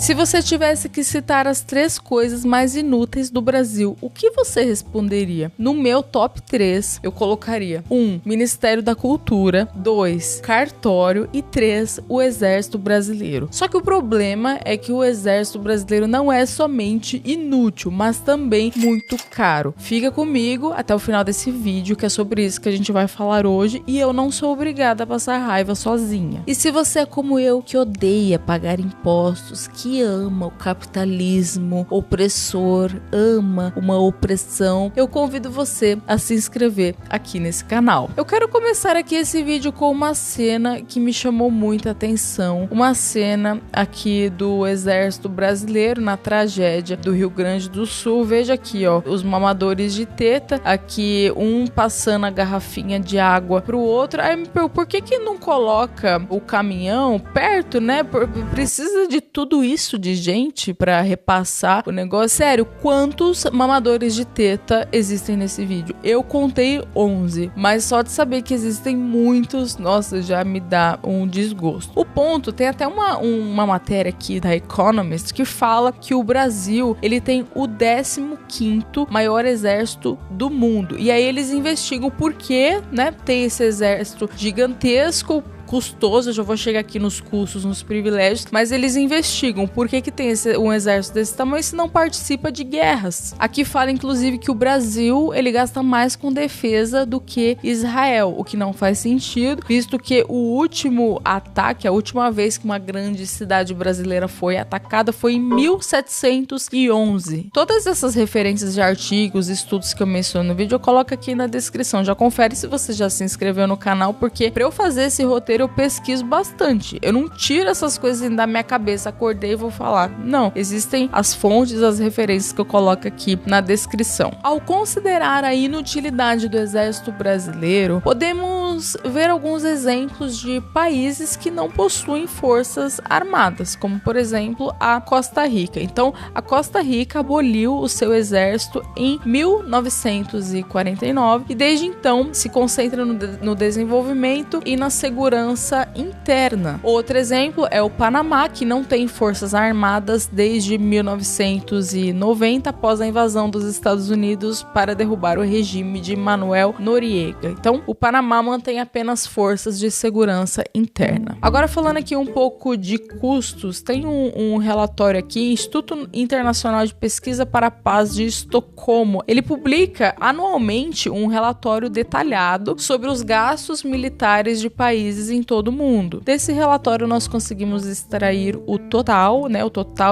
Se você tivesse que citar as 3 coisas mais inúteis do Brasil, o que você responderia? No meu top 3, eu colocaria 1. Ministério da Cultura, 2. Cartório e 3. O Exército Brasileiro. Só que o problema é que o Exército Brasileiro não é somente inútil, mas também muito caro. Fica comigo até o final desse vídeo, que é sobre isso que a gente vai falar hoje, e eu não sou obrigada a passar raiva sozinha. E se você é como eu, que odeia pagar impostos, que ama o capitalismo opressor, ama uma opressão, eu convido você a se inscrever aqui nesse canal. Eu quero começar aqui esse vídeo com uma cena que me chamou muita atenção, uma cena aqui do Exército Brasileiro na tragédia do Rio Grande do Sul. Veja aqui, ó, os mamadores de teta, aqui um passando a garrafinha de água pro outro. Aí me pergunto, por que não coloca o caminhão perto, né? Precisa de tudo isso de gente pra repassar o negócio. Sério, quantos mamadores de teta existem nesse vídeo? Eu contei 11, mas só de saber que existem muitos, nossa, já me dá um desgosto. O ponto, tem até uma matéria aqui da Economist que fala que o Brasil, ele tem o 15º maior exército do mundo. E aí eles investigam por que, né, tem esse exército gigantesco, custoso. Eu já vou chegar aqui nos custos, nos privilégios, mas eles investigam por que tem um exército desse tamanho se não participa de guerras. Aqui fala inclusive que o Brasil, ele gasta mais com defesa do que Israel, o que não faz sentido, visto que o último ataque, a última vez que uma grande cidade brasileira foi atacada foi em 1711. Todas essas referências de artigos, estudos que eu menciono no vídeo, eu coloco aqui na descrição. Já confere se você já se inscreveu no canal, porque para eu fazer esse roteiro eu pesquiso bastante. Eu não tiro essas coisas da minha cabeça, acordei e vou falar. Não, existem as fontes, as referências que eu coloco aqui na descrição. Ao considerar a inutilidade do exército brasileiro, podemos ver alguns exemplos de países que não possuem forças armadas, como por exemplo a Costa Rica. Então, a Costa Rica aboliu o seu exército em 1949 e desde então se concentra no desenvolvimento e na segurança interna. Outro exemplo é o Panamá, que não tem forças armadas desde 1990, após a invasão dos Estados Unidos para derrubar o regime de Manuel Noriega. Então, o Panamá mantém apenas forças de segurança interna. Agora, falando aqui um pouco de custos, tem um relatório aqui, Instituto Internacional de Pesquisa para a Paz de Estocolmo. Ele publica anualmente um relatório detalhado sobre os gastos militares de países em todo o mundo. Desse relatório nós conseguimos extrair o total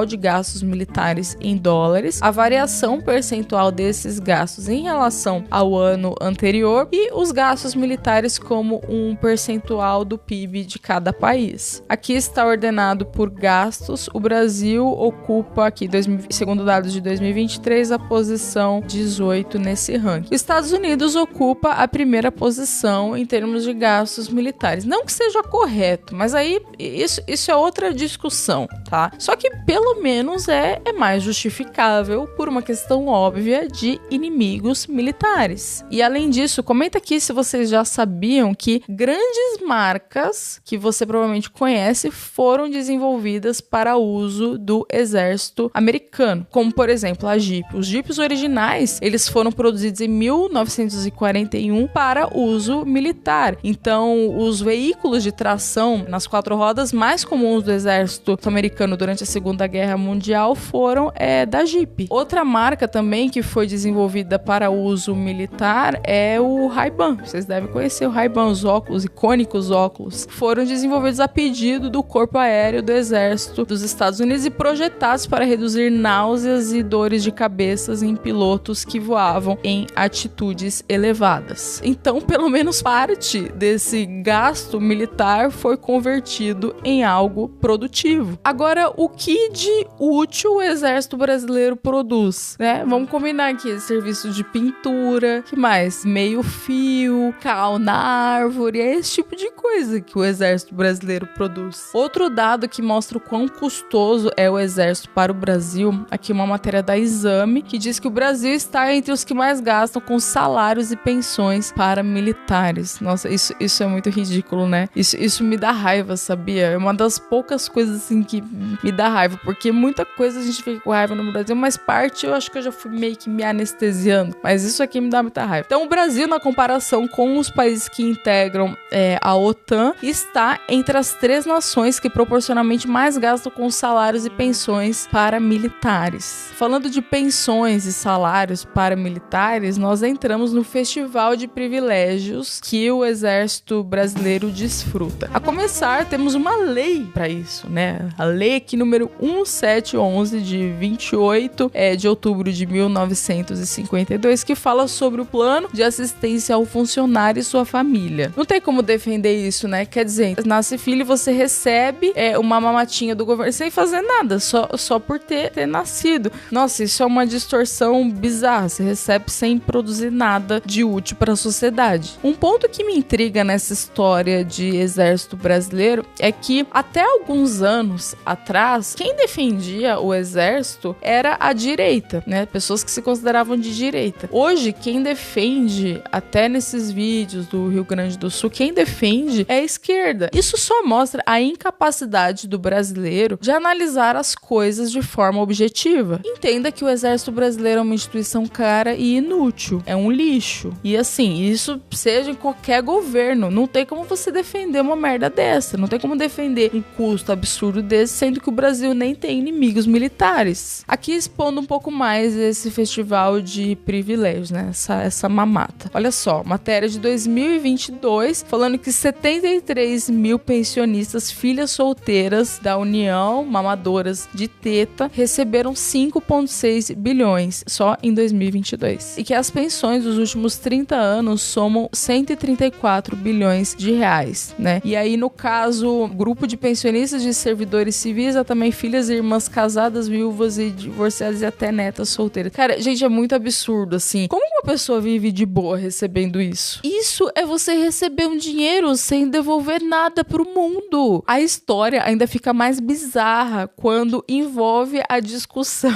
de gastos militares em dólares, a variação percentual desses gastos em relação ao ano anterior e os gastos militares como um percentual do PIB de cada país. Aqui está ordenado por gastos. O Brasil ocupa aqui, segundo dados de 2023, a posição 18 nesse ranking. Os Estados Unidos ocupa a primeira posição em termos de gastos militares. Não que seja correto, mas aí isso é outra discussão, tá? Só que pelo menos é mais justificável por uma questão óbvia de inimigos militares. E além disso, comenta aqui se vocês já sabiam que grandes marcas que você provavelmente conhece foram desenvolvidas para uso do exército americano, como por exemplo a Jeep. Os Jeeps originais, eles foram produzidos em 1941 para uso militar. Então, os veículos de tração nas 4 rodas mais comuns do exército americano durante a Segunda Guerra Mundial foram da Jeep. Outra marca também que foi desenvolvida para uso militar é o Ray-Ban. Vocês devem conhecer o Ray-Ban, os óculos, icônicos óculos. Foram desenvolvidos a pedido do Corpo Aéreo do Exército dos Estados Unidos e projetados para reduzir náuseas e dores de cabeça em pilotos que voavam em altitudes elevadas. Então, pelo menos parte desse gasto militar foi convertido em algo produtivo. Agora, o que de útil o exército brasileiro produz, né? Vamos combinar aqui, serviço de pintura, que mais? Meio fio, cal na árvore. É esse tipo de coisa que o exército brasileiro produz. Outro dado que mostra o quão custoso é o exército para o Brasil, aqui uma matéria da Exame, que diz que o Brasil está entre os que mais gastam com salários e pensões para militares. Nossa, isso é muito ridículo, né? Isso me dá raiva, sabia? É uma das poucas coisas assim que me dá raiva, porque muita coisa a gente fica com raiva no Brasil, mas parte eu acho que eu já fui meio que me anestesiando, mas isso aqui me dá muita raiva. Então o Brasil, na comparação com os países que integram a OTAN, está entre as 3 nações que proporcionalmente mais gastam com salários e pensões para militares. Falando de pensões e salários para militares, nós entramos no festival de privilégios que o exército brasileiro desfruta. A começar, temos uma lei para isso, né? A lei aqui número 1711 de 28 de outubro de 1952, que fala sobre o plano de assistência ao funcionário e sua família. Não tem como defender isso, né? Quer dizer, nasce filho e você recebe uma mamatinha do governo sem fazer nada, só por ter nascido. Nossa, isso é uma distorção bizarra. Você recebe sem produzir nada de útil para a sociedade. Um ponto que me intriga nessa história de exército brasileiro é que até alguns anos atrás, quem defendia o exército era a direita, né? Pessoas que se consideravam de direita. Hoje, quem defende, até nesses vídeos do Rio Grande do Sul, quem defende é a esquerda. Isso só mostra a incapacidade do brasileiro de analisar as coisas de forma objetiva. Entenda que o exército brasileiro é uma instituição cara e inútil. É um lixo. E assim, isso seja em qualquer governo. Não tem como você defender uma merda dessa. Não tem como defender um custo absurdo desse, sendo que o Brasil nem tem inimigos militares. Aqui expondo um pouco mais esse festival de privilégios, né? Essa mamata. Olha só, matéria de 2022, falando que 73 mil pensionistas, filhas solteiras da União, mamadoras de teta, receberam 5,6 bilhões só em 2022. E que as pensões dos últimos 30 anos somam 134 bilhões de reais, né? E aí, no caso, grupo de pensionistas de servidores civis, há também filhas e irmãs casadas, viúvas e divorciadas e até netas solteiras. Cara, gente, é muito absurdo, assim. Como uma pessoa vive de boa recebendo isso? Isso é você receber um dinheiro sem devolver nada pro mundo. A história ainda fica mais bizarra quando envolve a discussão.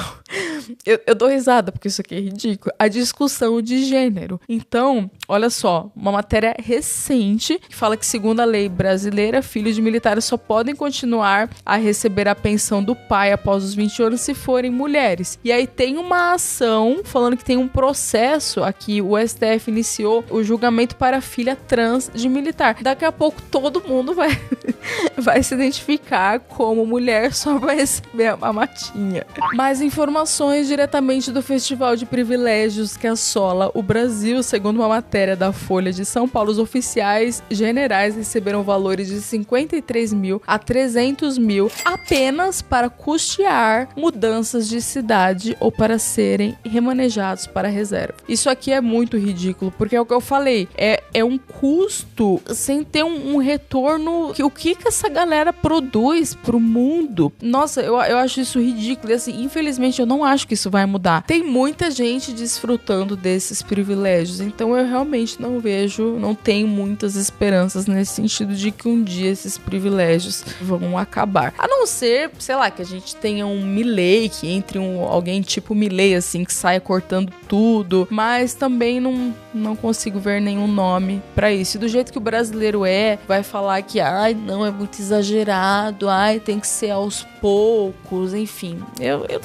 Eu dou risada porque isso aqui é ridículo. A discussão de gênero. Então, olha só, uma matéria recente que fala que, segundo a lei brasileira, filhos de militares só podem continuar a receber a pensão do pai após os 20 anos se forem mulheres. E aí tem uma ação falando que tem um processo aqui, o STF iniciou o julgamento para filha trans de militar. Daqui a pouco todo mundo vai se identificar como mulher só para receber a mamatinha. Mais informações diretamente do Festival de Privilégios que assola o Brasil. Segundo uma matéria da Folha de São Paulo, os oficiais generais receberam valores de 53 mil a 300 mil apenas para custear mudanças de cidade ou para serem remanejados para a reserva. Isso aqui é muito ridículo, porque é o que eu falei, é um custo sem ter um retorno. O que essa galera produz pro mundo? Nossa, eu acho isso ridículo. E assim, infelizmente eu não acho que isso vai mudar. Tem muita gente desfrutando desses privilégios, então eu realmente não tenho muitas esperanças nesse sentido de que um dia esses privilégios vão acabar. A não ser, sei lá, que a gente tenha um Milei, que entre alguém tipo Milei, assim, que saia cortando tudo, mas também não consigo ver nenhum nome pra isso. E do jeito que o brasileiro vai falar que, não, é muito exagerado, tem que ser aos poucos, enfim.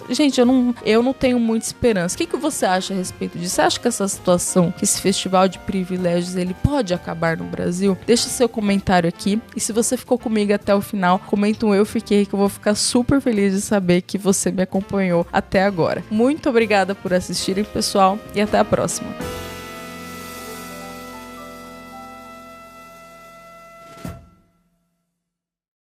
Gente, eu não tenho muita esperança. O que você acha a respeito disso? Você acha que essa situação, que esse festival de privilégios, ele pode acabar no Brasil? Deixa seu comentário aqui. E se você ficou comigo até o final, comenta um eu fiquei, que eu vou ficar super feliz de saber que você me acompanhou até agora. Muito obrigada por assistirem, pessoal, e até a próxima.